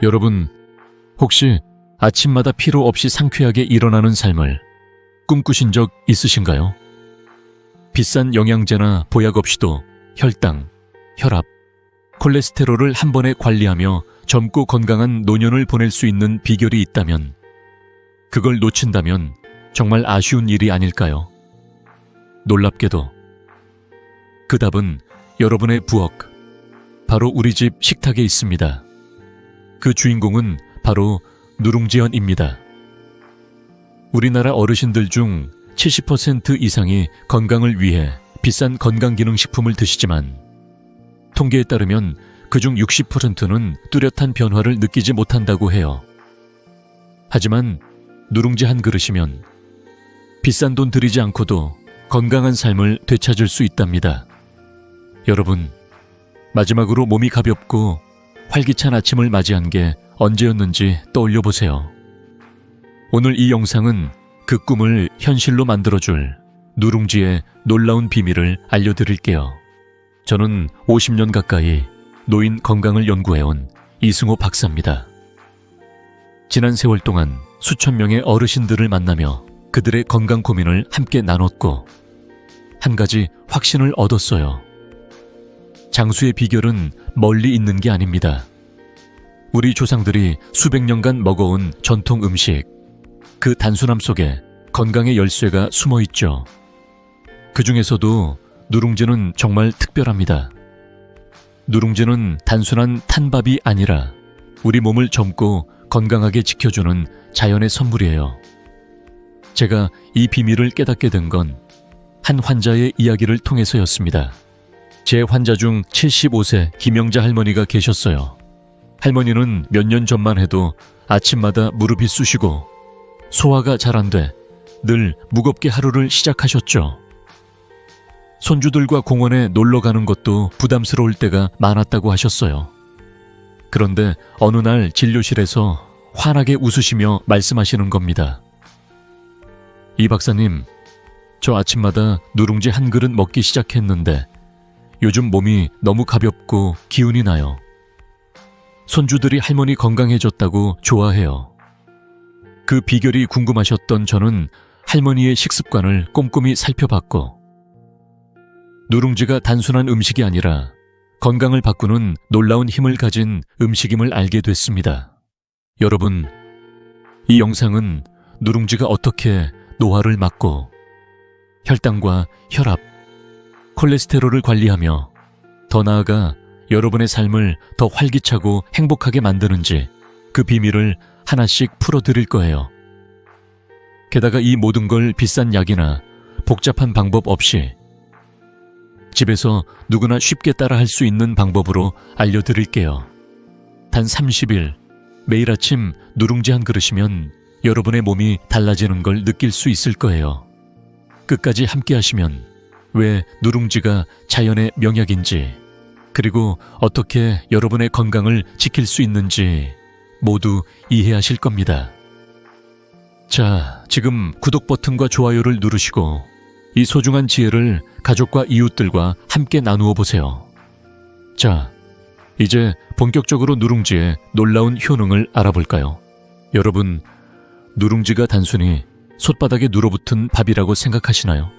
여러분, 혹시 아침마다 피로 없이 상쾌하게 일어나는 삶을 꿈꾸신 적 있으신가요? 비싼 영양제나 보약 없이도 혈당, 혈압, 콜레스테롤을 한 번에 관리하며 젊고 건강한 노년을 보낼 수 있는 비결이 있다면, 그걸 놓친다면 정말 아쉬운 일이 아닐까요? 놀랍게도 그 답은 여러분의 부엌, 바로 우리 집 식탁에 있습니다. 그 주인공은 바로 누룽지연입니다. 우리나라 어르신들 중 70% 이상이 건강을 위해 비싼 건강기능식품을 드시지만, 통계에 따르면 그중 60%는 뚜렷한 변화를 느끼지 못한다고 해요. 하지만 누룽지 한 그릇이면 비싼 돈 들이지 않고도 건강한 삶을 되찾을 수 있답니다. 여러분, 마지막으로 몸이 가볍고 활기찬 아침을 맞이한 게 언제였는지 떠올려 보세요. 오늘 이 영상은 그 꿈을 현실로 만들어줄 누룽지의 놀라운 비밀을 알려드릴게요. 저는 50년 가까이 노인 건강을 연구해온 이승호 박사입니다. 지난 세월 동안 수천 명의 어르신들을 만나며 그들의 건강 고민을 함께 나눴고, 한 가지 확신을 얻었어요. 장수의 비결은 멀리 있는 게 아닙니다. 우리 조상들이 수백 년간 먹어온 전통 음식, 그 단순함 속에 건강의 열쇠가 숨어 있죠. 그 중에서도 누룽지는 정말 특별합니다. 누룽지는 단순한 탄밥이 아니라 우리 몸을 젊고 건강하게 지켜주는 자연의 선물이에요. 제가 이 비밀을 깨닫게 된 건 한 환자의 이야기를 통해서였습니다. 제 환자 중 75세 김영자 할머니가 계셨어요. 할머니는 몇 년 전만 해도 아침마다 무릎이 쑤시고 소화가 잘 안 돼 늘 무겁게 하루를 시작하셨죠. 손주들과 공원에 놀러 가는 것도 부담스러울 때가 많았다고 하셨어요. 그런데 어느 날 진료실에서 환하게 웃으시며 말씀하시는 겁니다. 이 박사님, 저 아침마다 누룽지 한 그릇 먹기 시작했는데 요즘 몸이 너무 가볍고 기운이 나요. 손주들이 할머니 건강해졌다고 좋아해요. 그 비결이 궁금하셨던 저는 할머니의 식습관을 꼼꼼히 살펴봤고, 누룽지가 단순한 음식이 아니라 건강을 바꾸는 놀라운 힘을 가진 음식임을 알게 됐습니다. 여러분, 이 영상은 누룽지가 어떻게 노화를 막고 혈당과 혈압, 콜레스테롤을 관리하며 더 나아가 여러분의 삶을 더 활기차고 행복하게 만드는지 그 비밀을 하나씩 풀어드릴 거예요. 게다가 이 모든 걸 비싼 약이나 복잡한 방법 없이 집에서 누구나 쉽게 따라 할 수 있는 방법으로 알려드릴게요. 단 30일, 매일 아침 누룽지 한 그릇이면 여러분의 몸이 달라지는 걸 느낄 수 있을 거예요. 끝까지 함께 하시면 왜 누룽지가 자연의 명약인지, 그리고 어떻게 여러분의 건강을 지킬 수 있는지 모두 이해하실 겁니다. 자, 지금 구독 버튼과 좋아요를 누르시고 이 소중한 지혜를 가족과 이웃들과 함께 나누어 보세요. 자, 이제 본격적으로 누룽지의 놀라운 효능을 알아볼까요? 여러분, 누룽지가 단순히 솥바닥에 눌어붙은 밥이라고 생각하시나요?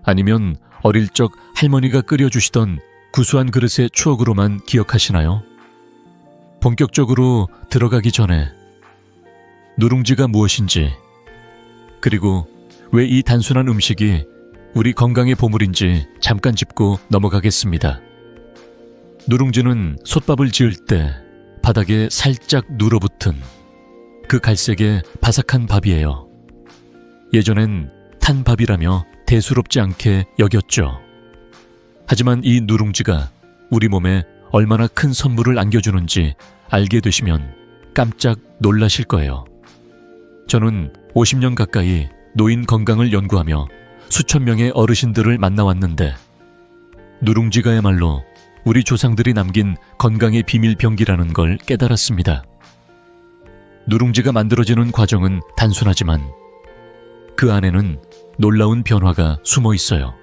아니면 어릴 적 할머니가 끓여주시던 구수한 그릇의 추억으로만 기억하시나요? 본격적으로 들어가기 전에 누룽지가 무엇인지, 그리고 왜 이 단순한 음식이 우리 건강의 보물인지 잠깐 짚고 넘어가겠습니다. 누룽지는 솥밥을 지을 때 바닥에 살짝 눌어붙은 그 갈색의 바삭한 밥이에요. 예전엔 탄밥이라며 대수롭지 않게 여겼죠. 하지만 이 누룽지가 우리 몸에 얼마나 큰 선물을 안겨주는지 알게 되시면 깜짝 놀라실 거예요. 저는 50년 가까이 노인 건강을 연구하며 수천 명의 어르신들을 만나왔는데, 누룽지가야말로 우리 조상들이 남긴 건강의 비밀병기라는 걸 깨달았습니다. 누룽지가 만들어지는 과정은 단순하지만 그 안에는 놀라운 변화가 숨어 있어요.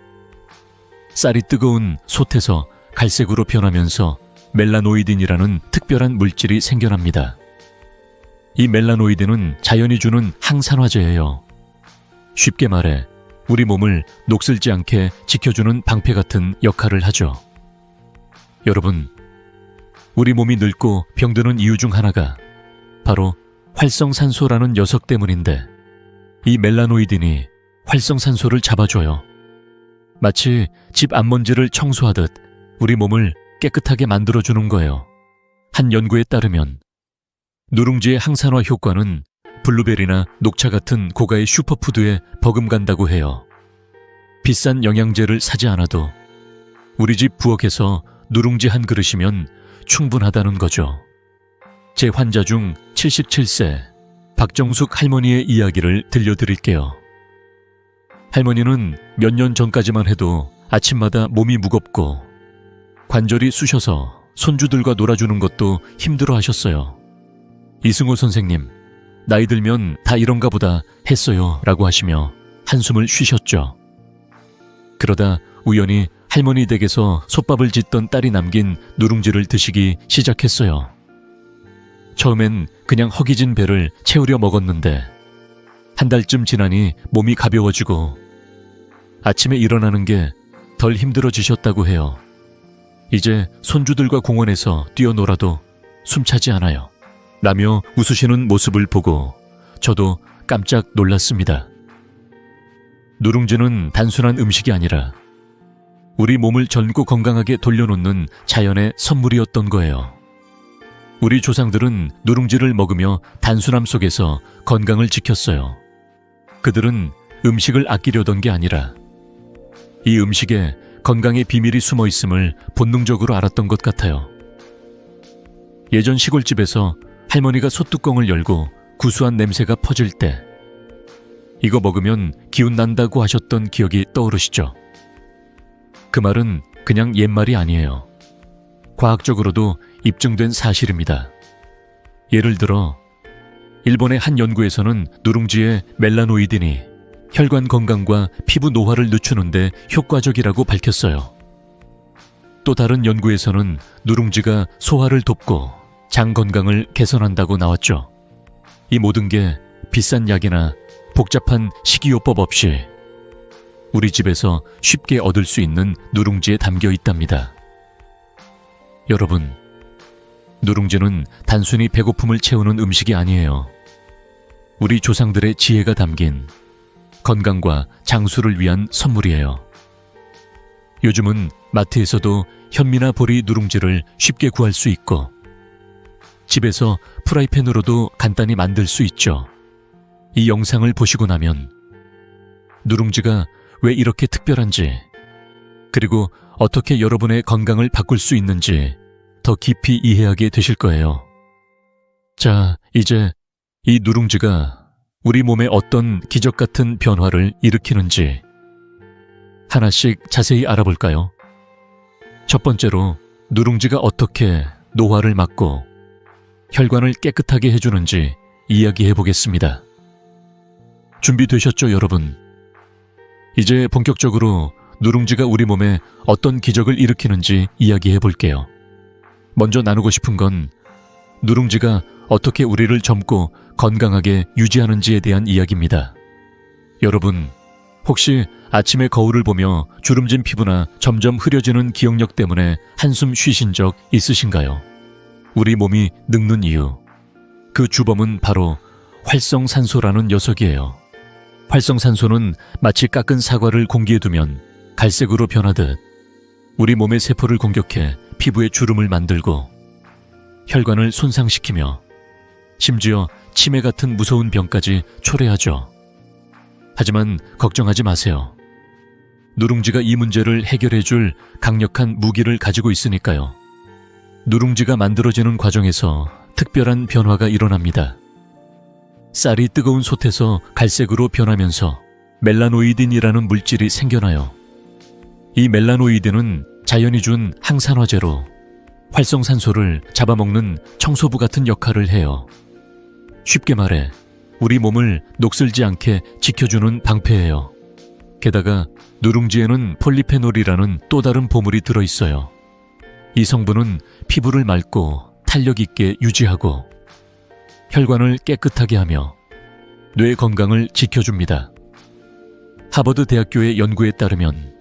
쌀이 뜨거운 솥에서 갈색으로 변하면서 멜라노이딘이라는 특별한 물질이 생겨납니다. 이 멜라노이드는 자연이 주는 항산화제예요. 쉽게 말해 우리 몸을 녹슬지 않게 지켜주는 방패 같은 역할을 하죠. 여러분, 우리 몸이 늙고 병드는 이유 중 하나가 바로 활성산소라는 녀석 때문인데, 이 멜라노이딘이 활성산소를 잡아줘요. 마치 집 앞먼지를 청소하듯 우리 몸을 깨끗하게 만들어주는 거예요. 한 연구에 따르면 누룽지의 항산화 효과는 블루베리나 녹차 같은 고가의 슈퍼푸드에 버금간다고 해요. 비싼 영양제를 사지 않아도 우리 집 부엌에서 누룽지 한 그릇이면 충분하다는 거죠. 제 환자 중 77세 박정숙 할머니의 이야기를 들려드릴게요. 할머니는 몇 년 전까지만 해도 아침마다 몸이 무겁고 관절이 쑤셔서 손주들과 놀아주는 것도 힘들어 하셨어요. 이승호 선생님, 나이 들면 다 이런가 보다 했어요 라고 하시며 한숨을 쉬셨죠. 그러다 우연히 할머니 댁에서 솥밥을 짓던 딸이 남긴 누룽지를 드시기 시작했어요. 처음엔 그냥 허기진 배를 채우려 먹었는데 한 달쯤 지나니 몸이 가벼워지고 아침에 일어나는 게 덜 힘들어지셨다고 해요. 이제 손주들과 공원에서 뛰어놀아도 숨차지 않아요 라며 웃으시는 모습을 보고 저도 깜짝 놀랐습니다. 누룽지는 단순한 음식이 아니라 우리 몸을 젊고 건강하게 돌려놓는 자연의 선물이었던 거예요. 우리 조상들은 누룽지를 먹으며 단순함 속에서 건강을 지켰어요. 그들은 음식을 아끼려던 게 아니라 이 음식에 건강의 비밀이 숨어 있음을 본능적으로 알았던 것 같아요. 예전 시골집에서 할머니가 솥뚜껑을 열고 구수한 냄새가 퍼질 때 이거 먹으면 기운 난다고 하셨던 기억이 떠오르시죠? 그 말은 그냥 옛말이 아니에요. 과학적으로도 입증된 사실입니다. 예를 들어 일본의 한 연구에서는 누룽지의 멜라노이딘이 혈관 건강과 피부 노화를 늦추는데 효과적이라고 밝혔어요. 또 다른 연구에서는 누룽지가 소화를 돕고 장 건강을 개선한다고 나왔죠. 이 모든 게 비싼 약이나 복잡한 식이요법 없이 우리 집에서 쉽게 얻을 수 있는 누룽지에 담겨 있답니다. 여러분, 누룽지는 단순히 배고픔을 채우는 음식이 아니에요. 우리 조상들의 지혜가 담긴 건강과 장수를 위한 선물이에요. 요즘은 마트에서도 현미나 보리 누룽지를 쉽게 구할 수 있고 집에서 프라이팬으로도 간단히 만들 수 있죠. 이 영상을 보시고 나면 누룽지가 왜 이렇게 특별한지, 그리고 어떻게 여러분의 건강을 바꿀 수 있는지 더 깊이 이해하게 되실 거예요. 자, 이제 이 누룽지가 우리 몸에 어떤 기적 같은 변화를 일으키는지 하나씩 자세히 알아볼까요? 첫 번째로 누룽지가 어떻게 노화를 막고 혈관을 깨끗하게 해주는지 이야기해 보겠습니다. 준비되셨죠, 여러분? 이제 본격적으로 누룽지가 우리 몸에 어떤 기적을 일으키는지 이야기해 볼게요. 먼저 나누고 싶은 건 누룽지가 어떻게 우리를 젊고 건강하게 유지하는지에 대한 이야기입니다. 여러분, 혹시 아침에 거울을 보며 주름진 피부나 점점 흐려지는 기억력 때문에 한숨 쉬신 적 있으신가요? 우리 몸이 늙는 이유, 그 주범은 바로 활성산소라는 녀석이에요. 활성산소는 마치 깎은 사과를 공기에 두면 갈색으로 변하듯 우리 몸의 세포를 공격해 피부에 주름을 만들고 혈관을 손상시키며 심지어 치매 같은 무서운 병까지 초래하죠. 하지만 걱정하지 마세요. 누룽지가 이 문제를 해결해줄 강력한 무기를 가지고 있으니까요. 누룽지가 만들어지는 과정에서 특별한 변화가 일어납니다. 쌀이 뜨거운 솥에서 갈색으로 변하면서 멜라노이딘이라는 물질이 생겨나요. 이 멜라노이딘은 자연이 준 항산화제로 활성산소를 잡아먹는 청소부 같은 역할을 해요. 쉽게 말해 우리 몸을 녹슬지 않게 지켜주는 방패예요. 게다가 누룽지에는 폴리페놀이라는 또 다른 보물이 들어있어요. 이 성분은 피부를 맑고 탄력 있게 유지하고 혈관을 깨끗하게 하며 뇌 건강을 지켜줍니다. 하버드 대학교의 연구에 따르면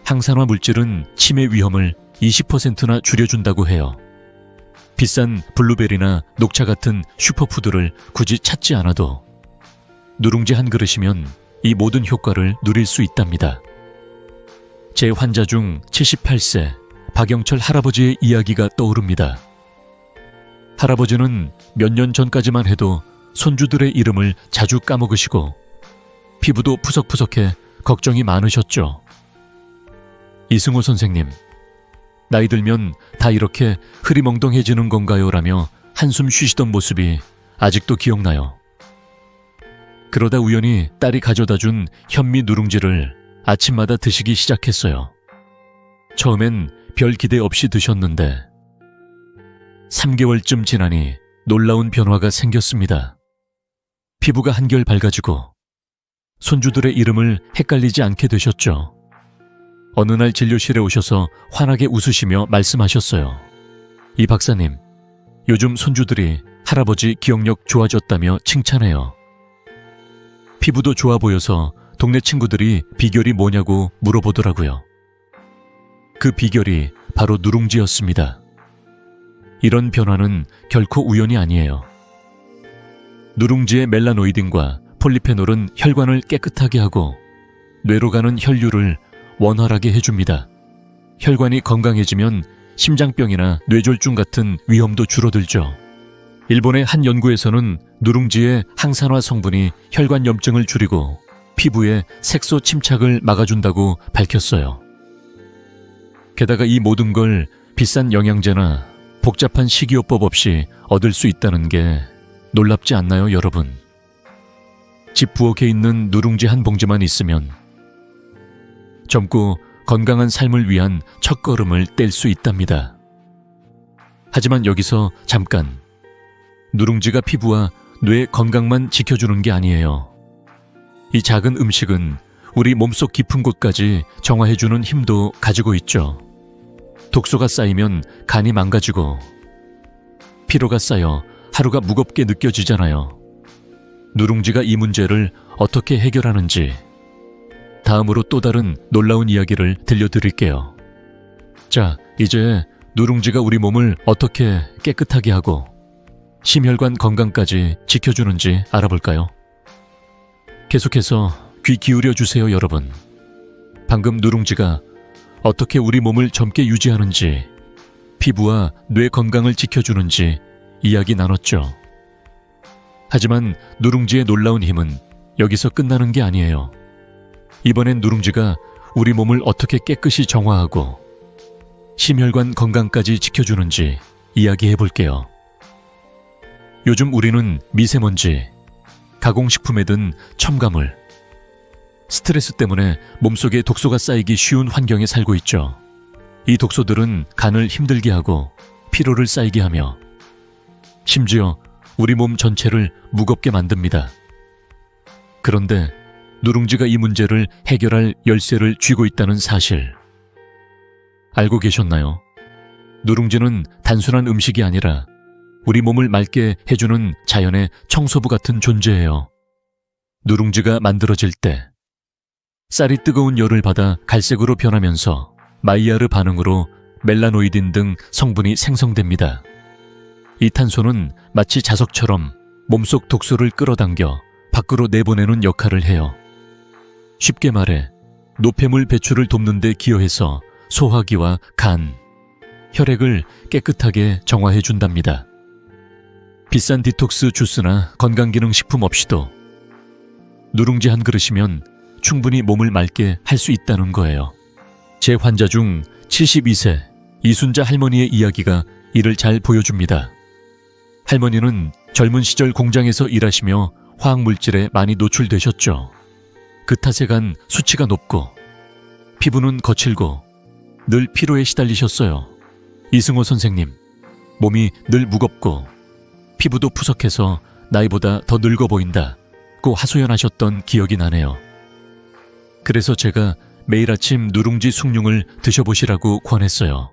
항산화 물질은 치매 위험을 20%나 줄여준다고 해요. 비싼 블루베리나 녹차 같은 슈퍼푸드를 굳이 찾지 않아도 누룽지 한 그릇이면 이 모든 효과를 누릴 수 있답니다. 제 환자 중 78세 박영철 할아버지의 이야기가 떠오릅니다. 할아버지는 몇 년 전까지만 해도 손주들의 이름을 자주 까먹으시고 피부도 푸석푸석해 걱정이 많으셨죠. 이승호 선생님, 나이 들면 다 이렇게 흐리멍덩해지는 건가요? 라며 한숨 쉬시던 모습이 아직도 기억나요. 그러다 우연히 딸이 가져다 준 현미 누룽지를 아침마다 드시기 시작했어요. 처음엔 별 기대 없이 드셨는데 3개월쯤 지나니 놀라운 변화가 생겼습니다. 피부가 한결 밝아지고 손주들의 이름을 헷갈리지 않게 되셨죠. 어느 날 진료실에 오셔서 환하게 웃으시며 말씀하셨어요. 이 박사님, 요즘 손주들이 할아버지 기억력 좋아졌다며 칭찬해요. 피부도 좋아 보여서 동네 친구들이 비결이 뭐냐고 물어보더라고요. 그 비결이 바로 누룽지였습니다. 이런 변화는 결코 우연이 아니에요. 누룽지의 멜라노이딘과 폴리페놀은 혈관을 깨끗하게 하고 뇌로 가는 혈류를 원활하게 해줍니다. 혈관이 건강해지면 심장병이나 뇌졸중 같은 위험도 줄어들죠. 일본의 한 연구에서는 누룽지의 항산화 성분이 혈관 염증을 줄이고 피부의 색소 침착을 막아준다고 밝혔어요. 게다가 이 모든 걸 비싼 영양제나 복잡한 식이요법 없이 얻을 수 있다는 게 놀랍지 않나요, 여러분? 집 부엌에 있는 누룽지 한 봉지만 있으면 젊고 건강한 삶을 위한 첫걸음을 뗄 수 있답니다. 하지만 여기서 잠깐, 누룽지가 피부와 뇌 건강만 지켜주는 게 아니에요. 이 작은 음식은 우리 몸속 깊은 곳까지 정화해주는 힘도 가지고 있죠. 독소가 쌓이면 간이 망가지고 피로가 쌓여 하루가 무겁게 느껴지잖아요. 누룽지가 이 문제를 어떻게 해결하는지 다음으로 또 다른 놀라운 이야기를 들려드릴게요. 자, 이제 누룽지가 우리 몸을 어떻게 깨끗하게 하고 심혈관 건강까지 지켜주는지 알아볼까요? 계속해서 귀 기울여 주세요, 여러분. 방금 누룽지가 어떻게 우리 몸을 젊게 유지하는지, 피부와 뇌 건강을 지켜주는지 이야기 나눴죠. 하지만 누룽지의 놀라운 힘은 여기서 끝나는 게 아니에요. 이번엔 누룽지가 우리 몸을 어떻게 깨끗이 정화하고 심혈관 건강까지 지켜주는지 이야기해 볼게요. 요즘 우리는 미세먼지, 가공식품에 든 첨가물, 스트레스 때문에 몸속에 독소가 쌓이기 쉬운 환경에 살고 있죠. 이 독소들은 간을 힘들게 하고 피로를 쌓이게 하며 심지어 우리 몸 전체를 무겁게 만듭니다. 그런데 누룽지가 이 문제를 해결할 열쇠를 쥐고 있다는 사실 알고 계셨나요? 누룽지는 단순한 음식이 아니라 우리 몸을 맑게 해주는 자연의 청소부 같은 존재예요. 누룽지가 만들어질 때 쌀이 뜨거운 열을 받아 갈색으로 변하면서 마이야르 반응으로 멜라노이딘 등 성분이 생성됩니다. 이 탄소는 마치 자석처럼 몸속 독소를 끌어당겨 밖으로 내보내는 역할을 해요. 쉽게 말해 노폐물 배출을 돕는 데 기여해서 소화기와 간, 혈액을 깨끗하게 정화해 준답니다. 비싼 디톡스 주스나 건강기능식품 없이도 누룽지 한 그릇이면 충분히 몸을 맑게 할 수 있다는 거예요. 제 환자 중 72세 이순자 할머니의 이야기가 이를 잘 보여줍니다. 할머니는 젊은 시절 공장에서 일하시며 화학물질에 많이 노출되셨죠. 그 탓에 간 수치가 높고 피부는 거칠고 늘 피로에 시달리셨어요. 이승호 선생님, 몸이 늘 무겁고 피부도 푸석해서 나이보다 더 늙어 보인다고 하소연하셨던 기억이 나네요. 그래서 제가 매일 아침 누룽지 숭늉을 드셔보시라고 권했어요.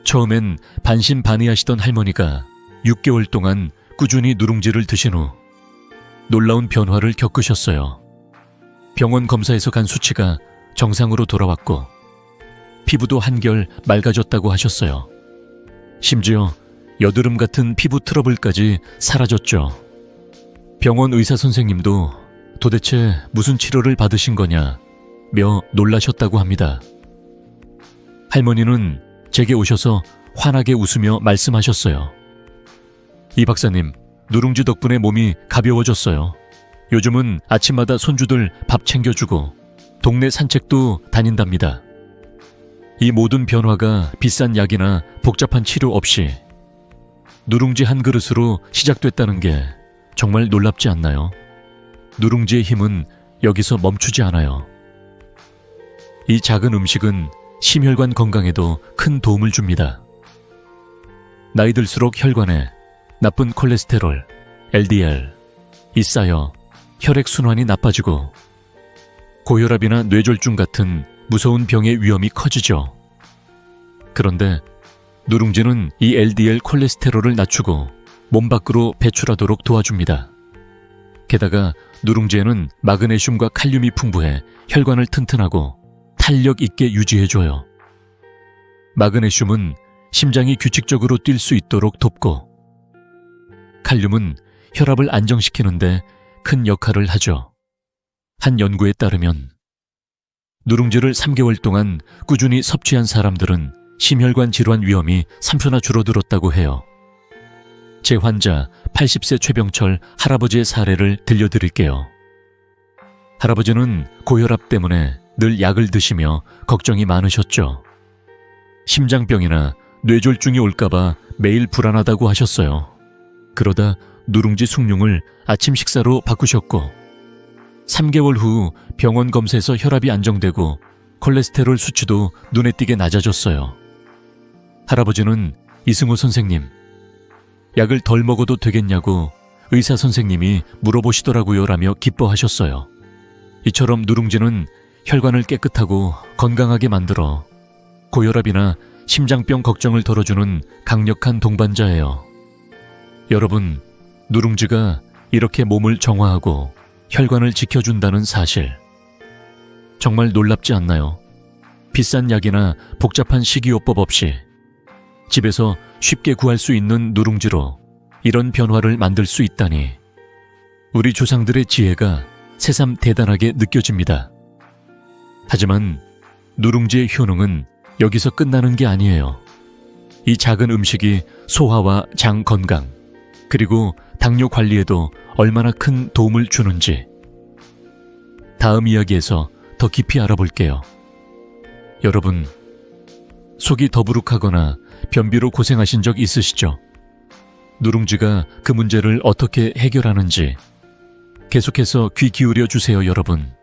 처음엔 반신반의하시던 할머니가 6개월 동안 꾸준히 누룽지를 드신 후 놀라운 변화를 겪으셨어요. 병원 검사에서 간 수치가 정상으로 돌아왔고 피부도 한결 맑아졌다고 하셨어요. 심지어 여드름 같은 피부 트러블까지 사라졌죠. 병원 의사 선생님도 도대체 무슨 치료를 받으신 거냐며 놀라셨다고 합니다. 할머니는 제게 오셔서 환하게 웃으며 말씀하셨어요. 이 박사님, 누룽지 덕분에 몸이 가벼워졌어요. 요즘은 아침마다 손주들 밥 챙겨주고 동네 산책도 다닌답니다. 이 모든 변화가 비싼 약이나 복잡한 치료 없이 누룽지 한 그릇으로 시작됐다는 게 정말 놀랍지 않나요? 누룽지의 힘은 여기서 멈추지 않아요. 이 작은 음식은 심혈관 건강에도 큰 도움을 줍니다. 나이 들수록 혈관에 나쁜 콜레스테롤, LDL, 이 쌓여 혈액순환이 나빠지고 고혈압이나 뇌졸중 같은 무서운 병의 위험이 커지죠. 그런데 누룽지는 이 LDL 콜레스테롤을 낮추고 몸 밖으로 배출하도록 도와줍니다. 게다가 누룽지에는 마그네슘과 칼륨이 풍부해 혈관을 튼튼하고 탄력 있게 유지해줘요. 마그네슘은 심장이 규칙적으로 뛸 수 있도록 돕고 칼륨은 혈압을 안정시키는데 큰 역할을 하죠. 한 연구에 따르면 누룽지를 3개월 동안 꾸준히 섭취한 사람들은 심혈관 질환 위험이 3초나 줄어들었다고 해요. 제 환자 80세 최병철 할아버지의 사례를 들려드릴게요. 할아버지는 고혈압 때문에 늘 약을 드시며 걱정이 많으셨죠. 심장병이나 뇌졸중이 올까봐 매일 불안하다고 하셨어요. 그러다 누룽지 숭늉을 아침 식사로 바꾸셨고 3개월 후 병원 검사에서 혈압이 안정되고 콜레스테롤 수치도 눈에 띄게 낮아졌어요. 할아버지는 이승호 선생님, 약을 덜 먹어도 되겠냐고 의사 선생님이 물어보시더라고요 라며 기뻐하셨어요. 이처럼 누룽지는 혈관을 깨끗하고 건강하게 만들어 고혈압이나 심장병 걱정을 덜어주는 강력한 동반자예요. 여러분, 누룽지가 이렇게 몸을 정화하고 혈관을 지켜준다는 사실 정말 놀랍지 않나요? 비싼 약이나 복잡한 식이요법 없이 집에서 쉽게 구할 수 있는 누룽지로 이런 변화를 만들 수 있다니 우리 조상들의 지혜가 새삼 대단하게 느껴집니다. 하지만 누룽지의 효능은 여기서 끝나는 게 아니에요. 이 작은 음식이 소화와 장 건강, 그리고 당뇨 관리에도 얼마나 큰 도움을 주는지 다음 이야기에서 더 깊이 알아볼게요. 여러분, 속이 더부룩하거나 변비로 고생하신 적 있으시죠? 누룽지가 그 문제를 어떻게 해결하는지 계속해서 귀 기울여 주세요, 여러분.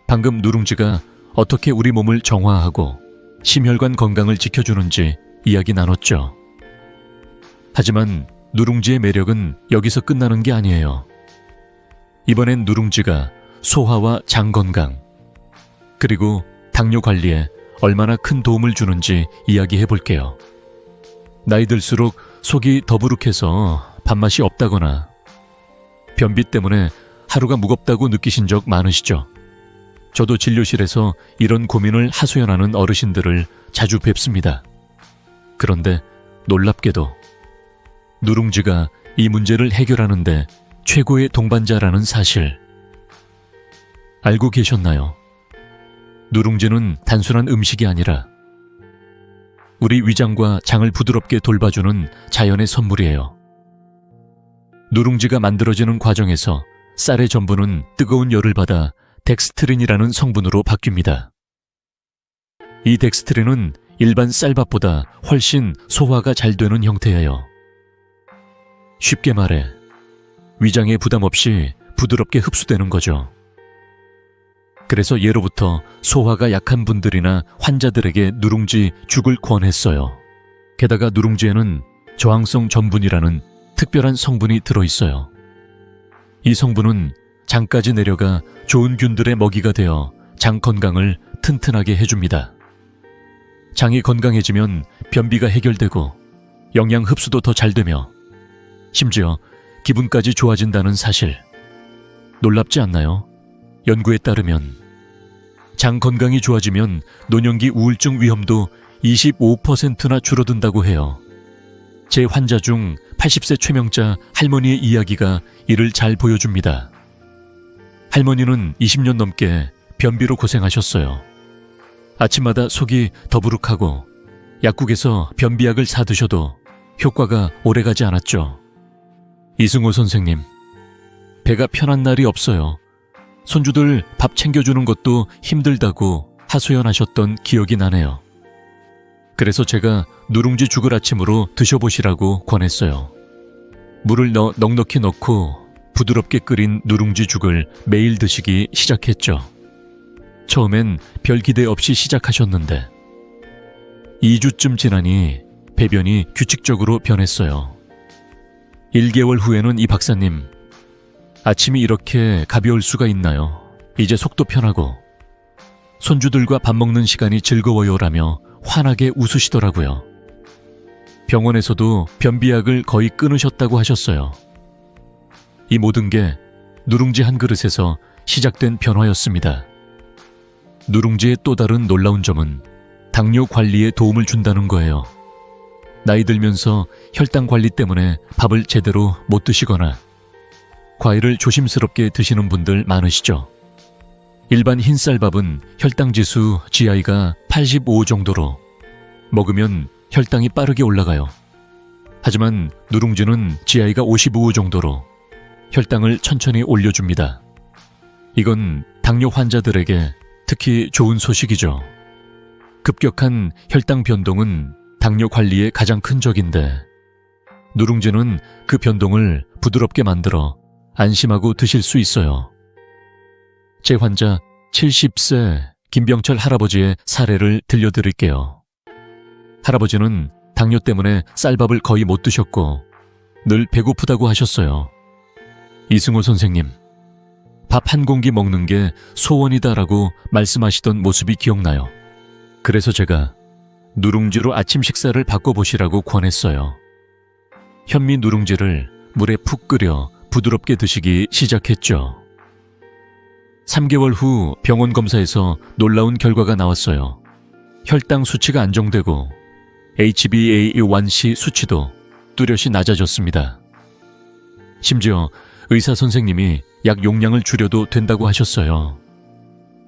방금 누룽지가 어떻게 우리 몸을 정화하고 심혈관 건강을 지켜주는지 이야기 나눴죠. 하지만 누룽지의 매력은 여기서 끝나는 게 아니에요. 이번엔 누룽지가 소화와 장 건강, 그리고 당뇨 관리에 얼마나 큰 도움을 주는지 이야기해 볼게요. 나이 들수록 속이 더부룩해서 밥맛이 없다거나 변비 때문에 하루가 무겁다고 느끼신 적 많으시죠? 저도 진료실에서 이런 고민을 하소연하는 어르신들을 자주 뵙습니다. 그런데 놀랍게도 누룽지가 이 문제를 해결하는데 최고의 동반자라는 사실 알고 계셨나요? 누룽지는 단순한 음식이 아니라 우리 위장과 장을 부드럽게 돌봐주는 자연의 선물이에요. 누룽지가 만들어지는 과정에서 쌀의 전분은 뜨거운 열을 받아 덱스트린이라는 성분으로 바뀝니다. 이 덱스트린은 일반 쌀밥보다 훨씬 소화가 잘 되는 형태예요. 쉽게 말해 위장에 부담 없이 부드럽게 흡수되는 거죠. 그래서 예로부터 소화가 약한 분들이나 환자들에게 누룽지 죽을 권했어요. 게다가 누룽지에는 저항성 전분이라는 특별한 성분이 들어있어요. 이 성분은 장까지 내려가 좋은 균들의 먹이가 되어 장 건강을 튼튼하게 해줍니다. 장이 건강해지면 변비가 해결되고 영양 흡수도 더 잘 되며 심지어 기분까지 좋아진다는 사실. 놀랍지 않나요? 연구에 따르면 장 건강이 좋아지면 노년기 우울증 위험도 25%나 줄어든다고 해요. 제 환자 중 80세 최명자 할머니의 이야기가 이를 잘 보여줍니다. 할머니는 20년 넘게 변비로 고생하셨어요. 아침마다 속이 더부룩하고 약국에서 변비약을 사드셔도 효과가 오래가지 않았죠. 이승호 선생님, 배가 편한 날이 없어요. 손주들 밥 챙겨주는 것도 힘들다고 하소연하셨던 기억이 나네요. 그래서 제가 누룽지 죽을 아침으로 드셔보시라고 권했어요. 물을 넉넉히 넣고 부드럽게 끓인 누룽지 죽을 매일 드시기 시작했죠. 처음엔 별 기대 없이 시작하셨는데 2주쯤 지나니 배변이 규칙적으로 변했어요. 1개월 후에는 이 박사님, 아침이 이렇게 가벼울 수가 있나요? 이제 속도 편하고 손주들과 밥 먹는 시간이 즐거워요라며 환하게 웃으시더라고요. 병원에서도 변비약을 거의 끊으셨다고 하셨어요. 이 모든 게 누룽지 한 그릇에서 시작된 변화였습니다. 누룽지의 또 다른 놀라운 점은 당뇨 관리에 도움을 준다는 거예요. 나이 들면서 혈당 관리 때문에 밥을 제대로 못 드시거나 과일을 조심스럽게 드시는 분들 많으시죠. 일반 흰쌀밥은 혈당지수 GI가 85 정도로 먹으면 혈당이 빠르게 올라가요. 하지만 누룽지는 GI가 55 정도로 혈당을 천천히 올려줍니다. 이건 당뇨 환자들에게 특히 좋은 소식이죠. 급격한 혈당 변동은 당뇨 관리의 가장 큰 적인데 누룽지는 그 변동을 부드럽게 만들어 안심하고 드실 수 있어요. 제 환자 70세 김병철 할아버지의 사례를 들려드릴게요. 할아버지는 당뇨 때문에 쌀밥을 거의 못 드셨고 늘 배고프다고 하셨어요. 이승호 선생님, 밥 한 공기 먹는 게 소원이다라고 말씀하시던 모습이 기억나요. 그래서 제가 누룽지로 아침 식사를 바꿔보시라고 권했어요. 현미 누룽지를 물에 푹 끓여 부드럽게 드시기 시작했죠. 3개월 후 병원 검사에서 놀라운 결과가 나왔어요. 혈당 수치가 안정되고 HbA1c 수치도 뚜렷이 낮아졌습니다. 심지어 의사 선생님이 약 용량을 줄여도 된다고 하셨어요.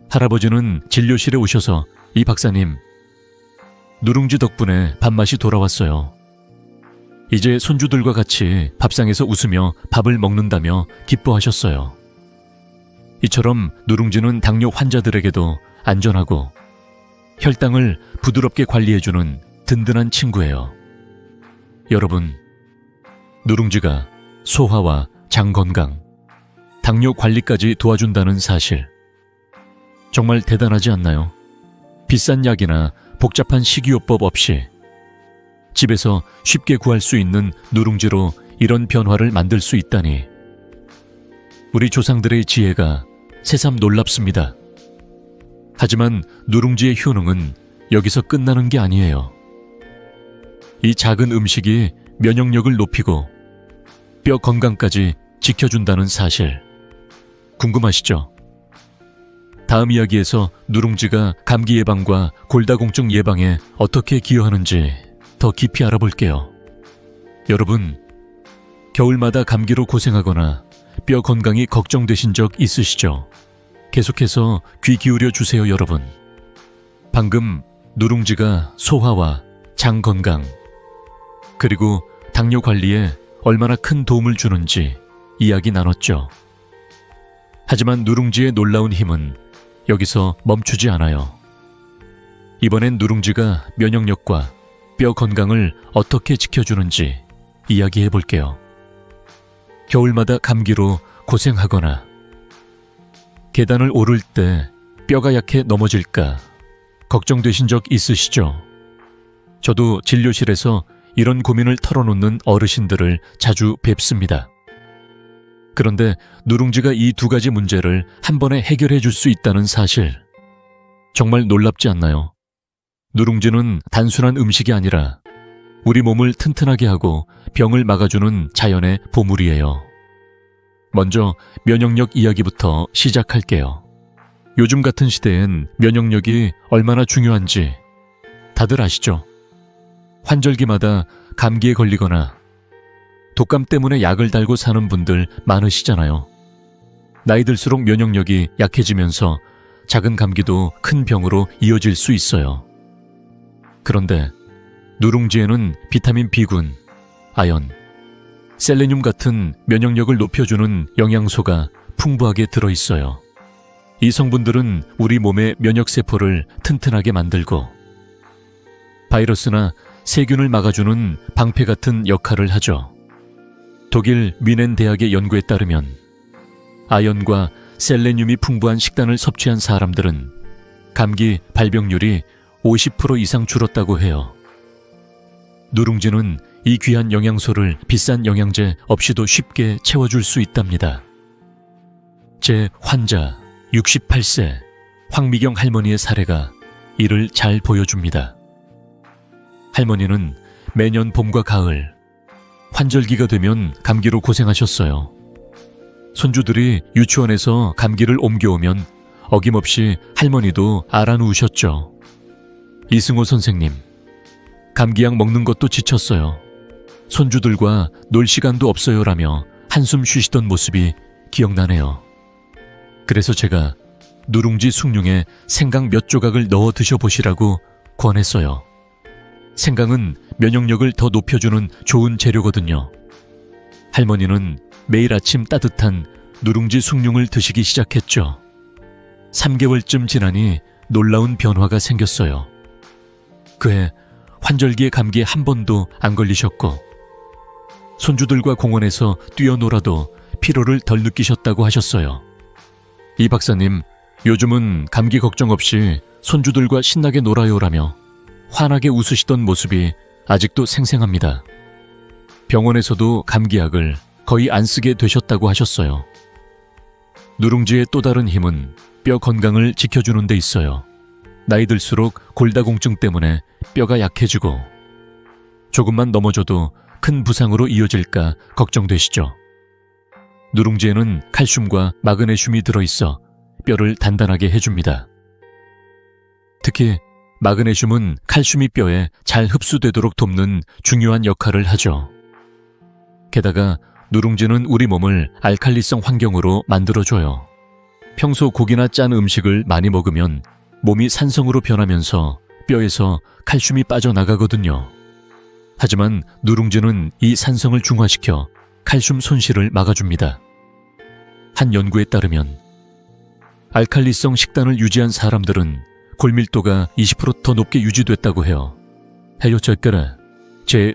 할아버지는 진료실에 오셔서 이 박사님, 누룽지 덕분에 밥맛이 돌아왔어요. 이제 손주들과 같이 밥상에서 웃으며 밥을 먹는다며 기뻐하셨어요. 이처럼 누룽지는 당뇨 환자들에게도 안전하고 혈당을 부드럽게 관리해주는 든든한 친구예요. 여러분, 누룽지가 소화와 장 건강, 당뇨 관리까지 도와준다는 사실, 정말 대단하지 않나요? 비싼 약이나 복잡한 식이요법 없이 집에서 쉽게 구할 수 있는 누룽지로 이런 변화를 만들 수 있다니, 우리 조상들의 지혜가 새삼 놀랍습니다. 하지만 누룽지의 효능은 여기서 끝나는 게 아니에요. 이 작은 음식이 면역력을 높이고 뼈 건강까지 지켜준다는 사실, 궁금하시죠? 다음 이야기에서 누룽지가 감기 예방과 골다공증 예방에 어떻게 기여하는지 더 깊이 알아볼게요. 여러분, 겨울마다 감기로 고생하거나 뼈 건강이 걱정되신 적 있으시죠? 계속해서 귀 기울여 주세요, 여러분. 방금 누룽지가 소화와 장 건강, 그리고 당뇨 관리에 얼마나 큰 도움을 주는지 이야기 나눴죠. 하지만 누룽지의 놀라운 힘은 여기서 멈추지 않아요. 이번엔 누룽지가 면역력과 뼈 건강을 어떻게 지켜주는지 이야기해 볼게요. 겨울마다 감기로 고생하거나 계단을 오를 때 뼈가 약해 넘어질까 걱정되신 적 있으시죠? 저도 진료실에서 이런 고민을 털어놓는 어르신들을 자주 뵙습니다. 그런데 누룽지가 이 두 가지 문제를 한 번에 해결해 줄 수 있다는 사실, 정말 놀랍지 않나요? 누룽지는 단순한 음식이 아니라 우리 몸을 튼튼하게 하고 병을 막아주는 자연의 보물이에요. 먼저 면역력 이야기부터 시작할게요. 요즘 같은 시대엔 면역력이 얼마나 중요한지 다들 아시죠? 환절기마다 감기에 걸리거나 독감 때문에 약을 달고 사는 분들 많으시잖아요. 나이 들수록 면역력이 약해지면서 작은 감기도 큰 병으로 이어질 수 있어요. 그런데 누룽지에는 비타민 B군, 아연, 셀레늄 같은 면역력을 높여주는 영양소가 풍부하게 들어있어요. 이 성분들은 우리 몸의 면역세포를 튼튼하게 만들고 바이러스나 세균을 막아주는 방패 같은 역할을 하죠. 독일 뮌헨 대학의 연구에 따르면 아연과 셀레늄이 풍부한 식단을 섭취한 사람들은 감기 발병률이 50% 이상 줄었다고 해요. 누룽지는 이 귀한 영양소를 비싼 영양제 없이도 쉽게 채워줄 수 있답니다. 제 환자 68세 황미경 할머니의 사례가 이를 잘 보여줍니다. 할머니는 매년 봄과 가을, 환절기가 되면 감기로 고생하셨어요. 손주들이 유치원에서 감기를 옮겨오면 어김없이 할머니도 알아누우셨죠. 이승호 선생님, 감기약 먹는 것도 지쳤어요. 손주들과 놀 시간도 없어요라며 한숨 쉬시던 모습이 기억나네요. 그래서 제가 누룽지 숭늉에 생강 몇 조각을 넣어 드셔보시라고 권했어요. 생강은 면역력을 더 높여주는 좋은 재료거든요. 할머니는 매일 아침 따뜻한 누룽지 숭늉을 드시기 시작했죠. 3개월쯤 지나니 놀라운 변화가 생겼어요. 그해 환절기에 감기에 한 번도 안 걸리셨고 손주들과 공원에서 뛰어놀아도 피로를 덜 느끼셨다고 하셨어요. 이 박사님, 요즘은 감기 걱정 없이 손주들과 신나게 놀아요라며 환하게 웃으시던 모습이 아직도 생생합니다. 병원에서도 감기약을 거의 안 쓰게 되셨다고 하셨어요. 누룽지의 또 다른 힘은 뼈 건강을 지켜주는 데 있어요. 나이 들수록 골다공증 때문에 뼈가 약해지고 조금만 넘어져도 큰 부상으로 이어질까 걱정되시죠. 누룽지에는 칼슘과 마그네슘이 들어있어 뼈를 단단하게 해줍니다. 특히 마그네슘은 칼슘이 뼈에 잘 흡수되도록 돕는 중요한 역할을 하죠. 게다가 누룽지는 우리 몸을 알칼리성 환경으로 만들어줘요. 평소 고기나 짠 음식을 많이 먹으면 몸이 산성으로 변하면서 뼈에서 칼슘이 빠져나가거든요. 하지만 누룽지는 이 산성을 중화시켜 칼슘 손실을 막아줍니다. 한 연구에 따르면 알칼리성 식단을 유지한 사람들은 골밀도가 20% 더 높게 유지됐다고 해요. 해요철까라 제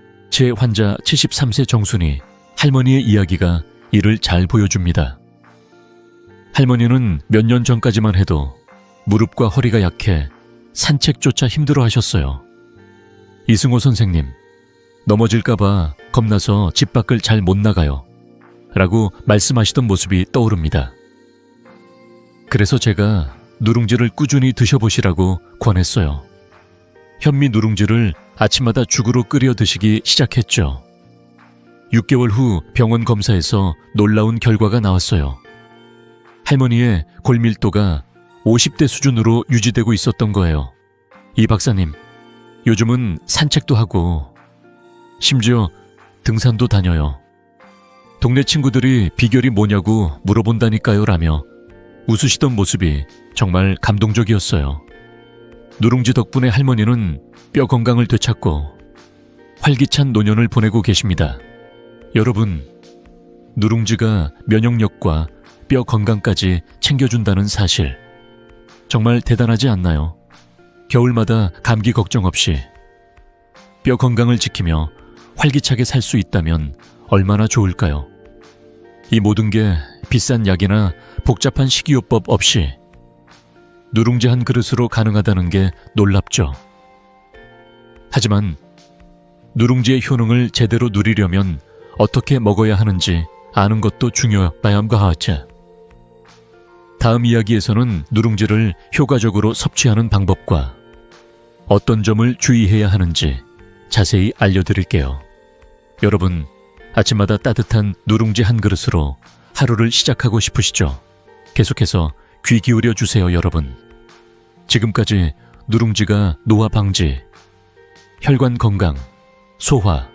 환자 73세 정순이 할머니의 이야기가 이를 잘 보여줍니다. 할머니는 몇 년 전까지만 해도 무릎과 허리가 약해 산책조차 힘들어 하셨어요. 이승호 선생님, 넘어질까봐 겁나서 집 밖을 잘 못 나가요. 라고 말씀하시던 모습이 떠오릅니다. 그래서 제가 누룽지를 꾸준히 드셔보시라고 권했어요. 현미 누룽지를 아침마다 죽으로 끓여 드시기 시작했죠. 6개월 후 병원 검사에서 놀라운 결과가 나왔어요. 할머니의 골밀도가 50대 수준으로 유지되고 있었던 거예요. 이 박사님, 요즘은 산책도 하고 심지어 등산도 다녀요. 동네 친구들이 비결이 뭐냐고 물어본다니까요 라며 웃으시던 모습이 정말 감동적이었어요. 누룽지 덕분에 할머니는 뼈 건강을 되찾고 활기찬 노년을 보내고 계십니다. 여러분, 누룽지가 면역력과 뼈 건강까지 챙겨준다는 사실 정말 대단하지 않나요? 겨울마다 감기 걱정 없이 뼈 건강을 지키며 활기차게 살 수 있다면 얼마나 좋을까요? 이 모든 게 비싼 약이나 복잡한 식이요법 없이 누룽지 한 그릇으로 가능하다는 게 놀랍죠. 하지만 누룽지의 효능을 제대로 누리려면 어떻게 먹어야 하는지 아는 것도 중요하다ям과 하체. 다음 이야기에서는 누룽지를 효과적으로 섭취하는 방법과 어떤 점을 주의해야 하는지 자세히 알려드릴게요. 여러분, 아침마다 따뜻한 누룽지 한 그릇으로 하루를 시작하고 싶으시죠? 계속해서 귀 기울여 주세요, 여러분. 지금까지 누룽지가 노화 방지, 혈관 건강, 소화,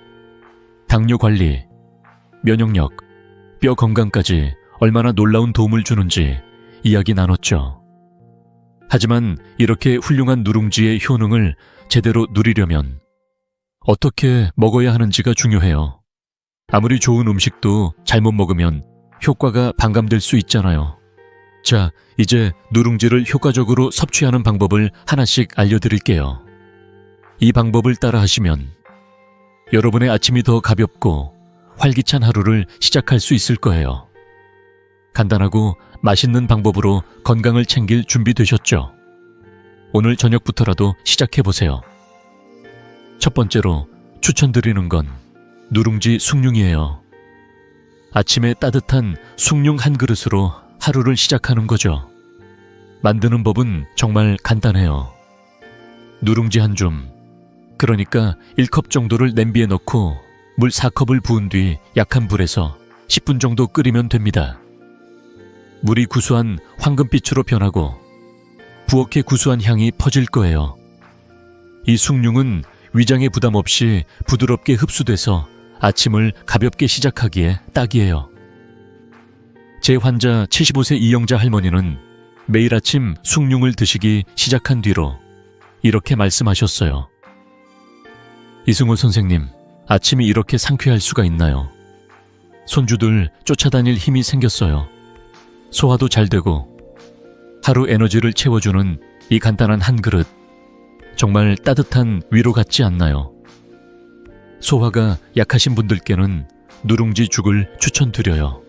당뇨 관리, 면역력, 뼈 건강까지 얼마나 놀라운 도움을 주는지 이야기 나눴죠. 하지만 이렇게 훌륭한 누룽지의 효능을 제대로 누리려면 어떻게 먹어야 하는지가 중요해요. 아무리 좋은 음식도 잘못 먹으면 효과가 반감될 수 있잖아요. 자, 이제 누룽지를 효과적으로 섭취하는 방법을 하나씩 알려드릴게요. 이 방법을 따라 하시면 여러분의 아침이 더 가볍고 활기찬 하루를 시작할 수 있을 거예요. 간단하고 맛있는 방법으로 건강을 챙길 준비 되셨죠? 오늘 저녁부터라도 시작해보세요. 첫 번째로 추천드리는 건 누룽지 숭늉이에요. 아침에 따뜻한 숭늉 한 그릇으로 하루를 시작하는 거죠. 만드는 법은 정말 간단해요. 누룽지 한 줌, 그러니까 1컵 정도를 냄비에 넣고 물 4컵을 부은 뒤 약한 불에서 10분 정도 끓이면 됩니다. 물이 구수한 황금빛으로 변하고 부엌의 구수한 향이 퍼질 거예요. 이 숭늉은 위장에 부담 없이 부드럽게 흡수돼서 아침을 가볍게 시작하기에 딱이에요. 제 환자 75세 이영자 할머니는 매일 아침 숭늉을 드시기 시작한 뒤로 이렇게 말씀하셨어요. 이승호 선생님, 아침이 이렇게 상쾌할 수가 있나요? 손주들 쫓아다닐 힘이 생겼어요. 소화도 잘 되고 하루 에너지를 채워주는 이 간단한 한 그릇, 정말 따뜻한 위로 같지 않나요? 소화가 약하신 분들께는 누룽지 죽을 추천드려요.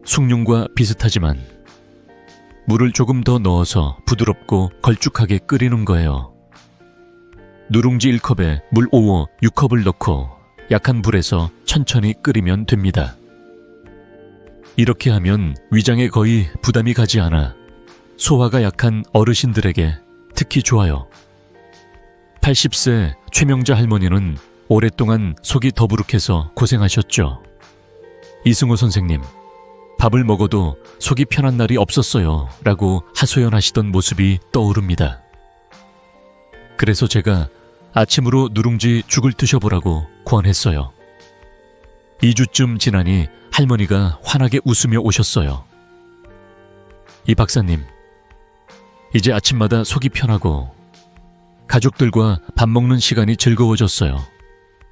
숭늉과 비슷하지만 물을 조금 더 넣어서 부드럽고 걸쭉하게 끓이는 거예요. 누룽지 1컵에 물 5, 6컵을 넣고 약한 불에서 천천히 끓이면 됩니다. 이렇게 하면 위장에 거의 부담이 가지 않아 소화가 약한 어르신들에게 특히 좋아요. 80세 최명자 할머니는 오랫동안 속이 더부룩해서 고생하셨죠. 이승호 선생님, 밥을 먹어도 속이 편한 날이 없었어요 라고 하소연하시던 모습이 떠오릅니다. 그래서 제가 아침으로 누룽지 죽을 드셔보라고 권했어요. 2주쯤 지나니 할머니가 환하게 웃으며 오셨어요. 이 박사님, 이제 아침마다 속이 편하고 가족들과 밥 먹는 시간이 즐거워졌어요.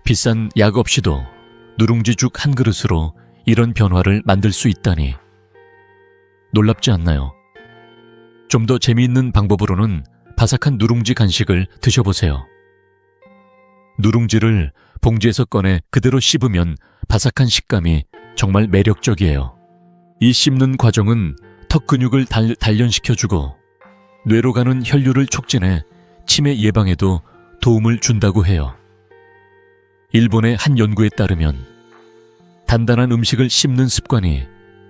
비싼 약 없이도 누룽지 죽 한 그릇으로 이런 변화를 만들 수 있다니 놀랍지 않나요? 좀 더 재미있는 방법으로는 바삭한 누룽지 간식을 드셔보세요. 누룽지를 봉지에서 꺼내 그대로 씹으면 바삭한 식감이 정말 매력적이에요. 이 씹는 과정은 턱 근육을 단련시켜주고 뇌로 가는 혈류를 촉진해 치매 예방에도 도움을 준다고 해요. 일본의 한 연구에 따르면 단단한 음식을 씹는 습관이